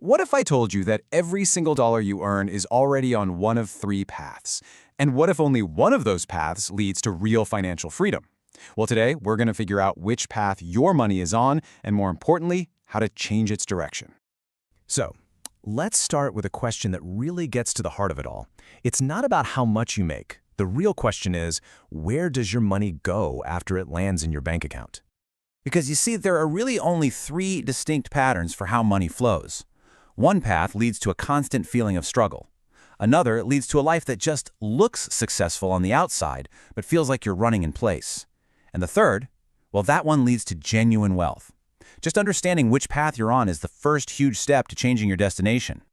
What if I told you that every single dollar you earn is already on one of three paths? And what if only one of those paths leads to real financial freedom? Well, today, we're going to figure out which path your money is on, and more importantly, how to change its direction. So, let's start with a question that really gets to the heart of it all. It's not about how much you make. The real question is, where does your money go after it lands in your bank account? Because you see, there are really only three distinct patterns for how money flows. One path leads to a constant feeling of struggle. Another leads to a life that just looks successful on the outside, but feels like you're running in place. And the third, well, that one leads to genuine wealth. Just understanding which path you're on is the first huge step to changing your destination.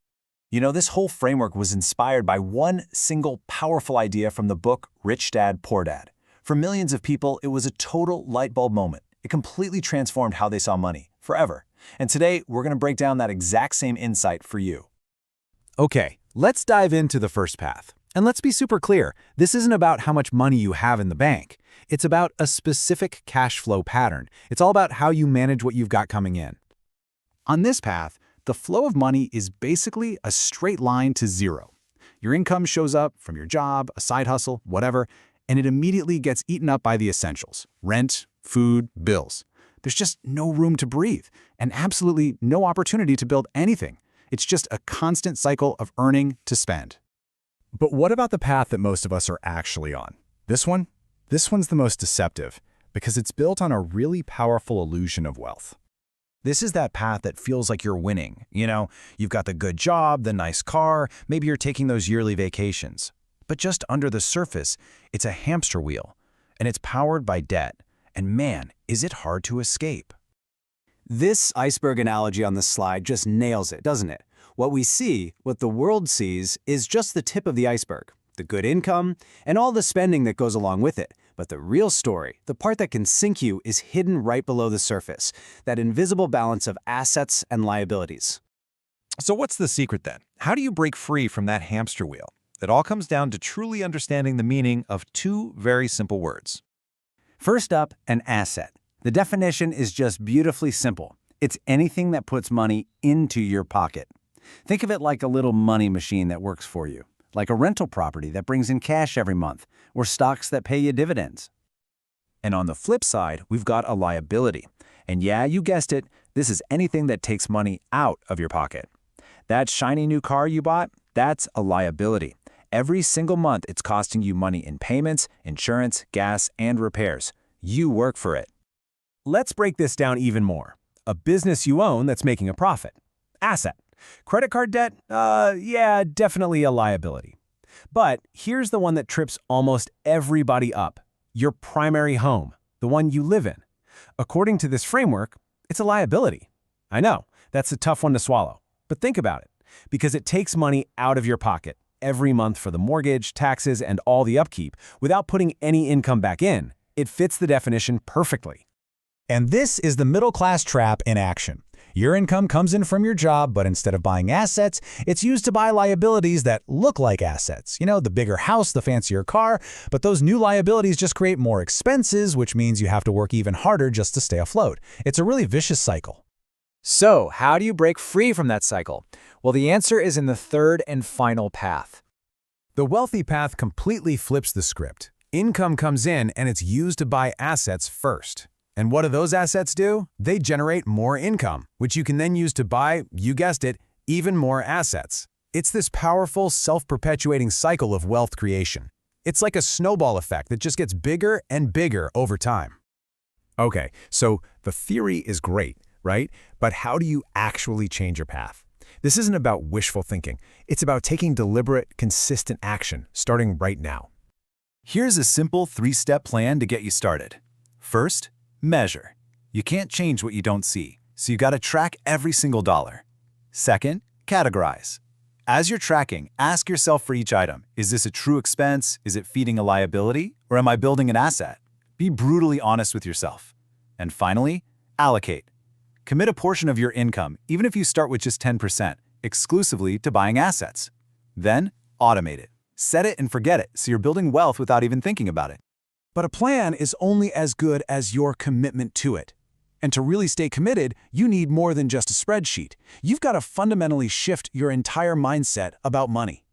You know, this whole framework was inspired by one single powerful idea from the book Rich Dad, Poor Dad. For millions of people, it was a total light bulb moment. It completely transformed how they saw money, forever. And today, we're going to break down that exact same insight for you. Okay, let's dive into the first path. And let's be super clear, this isn't about how much money you have in the bank. It's about a specific cash flow pattern. It's all about how you manage what you've got coming in. On this path, the flow of money is basically a straight line to zero. Your income shows up from your job, a side hustle, whatever, and it immediately gets eaten up by the essentials: rent, food, bills. There's just no room to breathe, and absolutely no opportunity to build anything. It's just a constant cycle of earning to spend. But what about the path that most of us are actually on? This one? This one's the most deceptive, because it's built on a really powerful illusion of wealth. This is that path that feels like you're winning. You know, you've got the good job, the nice car, maybe you're taking those yearly vacations. But just under the surface, it's a hamster wheel, and it's powered by debt. And man, is it hard to escape. This iceberg analogy on the slide just nails it, doesn't it? What we see, what the world sees, is just the tip of the iceberg. The good income, and all the spending that goes along with it. But the real story, the part that can sink you, is hidden right below the surface. That invisible balance of assets and liabilities. So what's the secret then? How do you break free from that hamster wheel? It all comes down to truly understanding the meaning of two very simple words. First up, an asset. The definition is just beautifully simple. It's anything that puts money into your pocket. Think of it like a little money machine that works for you, like a rental property that brings in cash every month, or stocks that pay you dividends. And on the flip side, we've got a liability. And yeah, you guessed it, this is anything that takes money out of your pocket. That shiny new car you bought, that's a liability. Every single month, it's costing you money in payments, insurance, gas, and repairs. You work for it. Let's break this down even more. A business you own that's making a profit. Asset. Credit card debt? Yeah, definitely a liability. But here's the one that trips almost everybody up. Your primary home, the one you live in. According to this framework, it's a liability. I know, that's a tough one to swallow. But think about it, because it takes money out of your pocket every month for the mortgage, taxes, and all the upkeep without putting any income back in. It fits the definition perfectly. And this is the middle-class trap in action. Your income comes in from your job, but instead of buying assets, it's used to buy liabilities that look like assets. You know, the bigger house, the fancier car, but those new liabilities just create more expenses, which means you have to work even harder just to stay afloat. It's a really vicious cycle. So, how do you break free from that cycle? Well, the answer is in the third and final path. The wealthy path completely flips the script. Income comes in and it's used to buy assets first. And what do those assets do? They generate more income, which you can then use to buy, you guessed it, even more assets. It's this powerful, self-perpetuating cycle of wealth creation. It's like a snowball effect that just gets bigger and bigger over time. Okay, so the theory is great, right? But how do you actually change your path? This isn't about wishful thinking. It's about taking deliberate, consistent action, starting right now. Here's a simple three-step plan to get you started. First, measure. You can't change what you don't see, so you got to track every single dollar. Second, categorize. As you're tracking, ask yourself for each item, is this a true expense? Is it feeding a liability? Or am I building an asset? Be brutally honest with yourself. And finally, allocate. Commit a portion of your income, even if you start with just 10%, exclusively to buying assets. Then, automate it. Set it and forget it, so you're building wealth without even thinking about it. But a plan is only as good as your commitment to it. And to really stay committed, you need more than just a spreadsheet. You've got to fundamentally shift your entire mindset about money.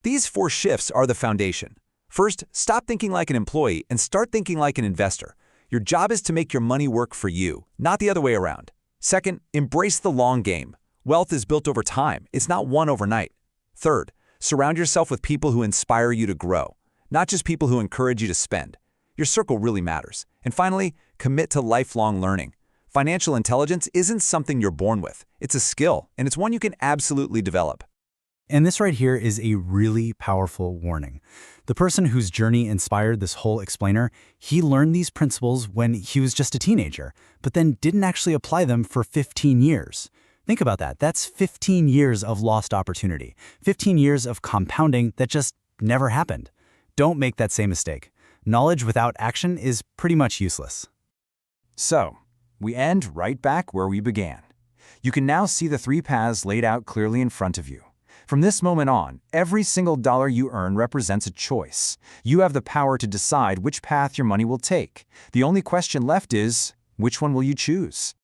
These 4 shifts are the foundation. First, stop thinking like an employee and start thinking like an investor. Your job is to make your money work for you, not the other way around. Second, embrace the long game. Wealth is built over time. It's not won overnight. Third, surround yourself with people who inspire you to grow, not just people who encourage you to spend. Your circle really matters. And finally, commit to lifelong learning. Financial intelligence isn't something you're born with. It's a skill, and it's one you can absolutely develop. And this right here is a really powerful warning. The person whose journey inspired this whole explainer, he learned these principles when he was just a teenager, but then didn't actually apply them for 15 years. Think about that. That's 15 years of lost opportunity, 15 years of compounding that just never happened. Don't make that same mistake. Knowledge without action is pretty much useless. So, we end right back where we began. You can now see the 3 paths laid out clearly in front of you. From this moment on, every single dollar you earn represents a choice. You have the power to decide which path your money will take. The only question left is, which one will you choose?